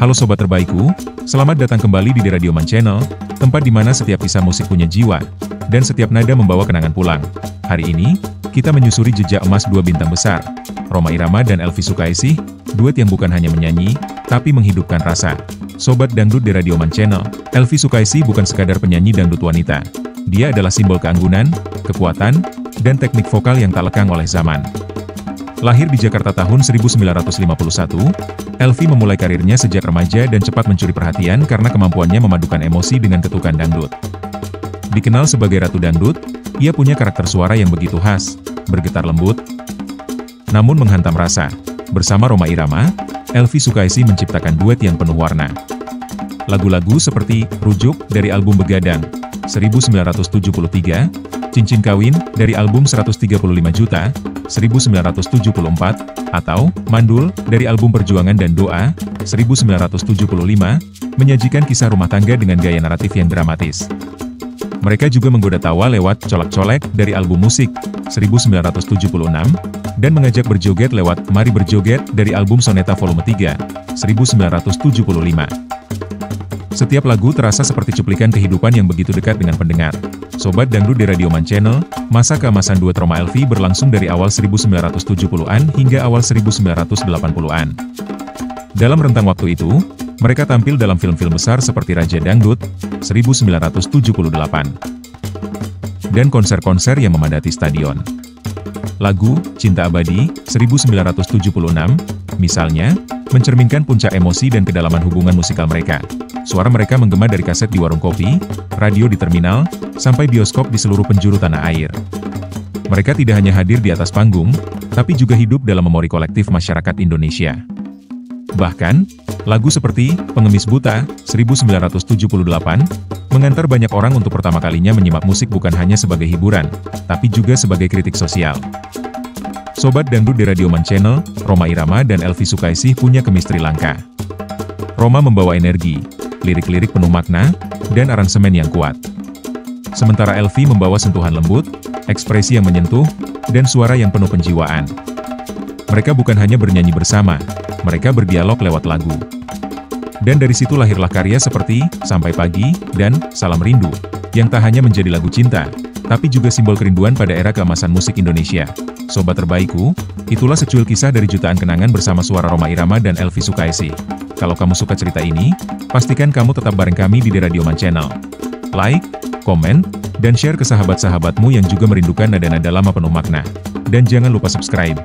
Halo sobat terbaikku, selamat datang kembali di Radioman Channel, tempat di mana setiap kisah musik punya jiwa, dan setiap nada membawa kenangan pulang. Hari ini, kita menyusuri jejak emas dua bintang besar, Rhoma Irama dan Elvie Sukaesih, duet yang bukan hanya menyanyi, tapi menghidupkan rasa. Sobat Dangdut di Radioman Channel, Elvie Sukaesih bukan sekadar penyanyi dangdut wanita. Dia adalah simbol keanggunan, kekuatan, dan teknik vokal yang tak lekang oleh zaman. Lahir di Jakarta tahun 1951, Elvie memulai karirnya sejak remaja dan cepat mencuri perhatian karena kemampuannya memadukan emosi dengan ketukan dangdut. Dikenal sebagai Ratu Dangdut, ia punya karakter suara yang begitu khas, bergetar lembut, namun menghantam rasa. Bersama Rhoma Irama, Elvie Sukaesih menciptakan duet yang penuh warna. Lagu-lagu seperti Rujuk dari album Begadang, 1973, Cincin Kawin dari album 135 Juta, 1974, atau Mandul dari album Perjuangan dan Doa, 1975, menyajikan kisah rumah tangga dengan gaya naratif yang dramatis. Mereka juga menggoda tawa lewat Colak-Colek dari album Musik, 1976, dan mengajak berjoget lewat Mari Berjoget dari album Soneta Volume 3, 1975. Setiap lagu terasa seperti cuplikan kehidupan yang begitu dekat dengan pendengar. Sobat Dangdut di Radioman Channel, masa keemasan duet Rhoma Elvie berlangsung dari awal 1970-an hingga awal 1980-an. Dalam rentang waktu itu, mereka tampil dalam film-film besar seperti Raja Dangdut, 1978, dan konser-konser yang memadati stadion. Lagu Cinta Abadi, 1976, misalnya, mencerminkan puncak emosi dan kedalaman hubungan musikal mereka. Suara mereka menggema dari kaset di warung kopi, radio di terminal, sampai bioskop di seluruh penjuru tanah air. Mereka tidak hanya hadir di atas panggung, tapi juga hidup dalam memori kolektif masyarakat Indonesia. Bahkan, lagu seperti Pengemis Buta, 1978, mengantar banyak orang untuk pertama kalinya menyimak musik bukan hanya sebagai hiburan, tapi juga sebagai kritik sosial. Sobat Dangdut di Radioman Channel, Rhoma Irama dan Elvie Sukaesih punya chemistry langka. Rhoma membawa energi, lirik-lirik penuh makna, dan aransemen yang kuat. Sementara Elvie membawa sentuhan lembut, ekspresi yang menyentuh, dan suara yang penuh penjiwaan. Mereka bukan hanya bernyanyi bersama, mereka berdialog lewat lagu. Dan dari situ lahirlah karya seperti Sampai Pagi dan Salam Rindu, yang tak hanya menjadi lagu cinta, tapi juga simbol kerinduan pada era keemasan musik Indonesia. Sobat terbaikku, itulah secuil kisah dari jutaan kenangan bersama suara Rhoma Irama dan Elvie Sukaesih. Kalau kamu suka cerita ini, pastikan kamu tetap bareng kami di Radioman Channel. Like, komen, dan share ke sahabat-sahabatmu yang juga merindukan nada-nada lama penuh makna. Dan jangan lupa subscribe.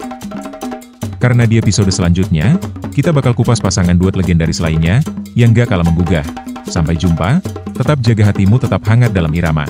Karena di episode selanjutnya, kita bakal kupas pasangan duet legendaris lainnya, yang gak kalah menggugah. Sampai jumpa, tetap jaga hatimu tetap hangat dalam irama.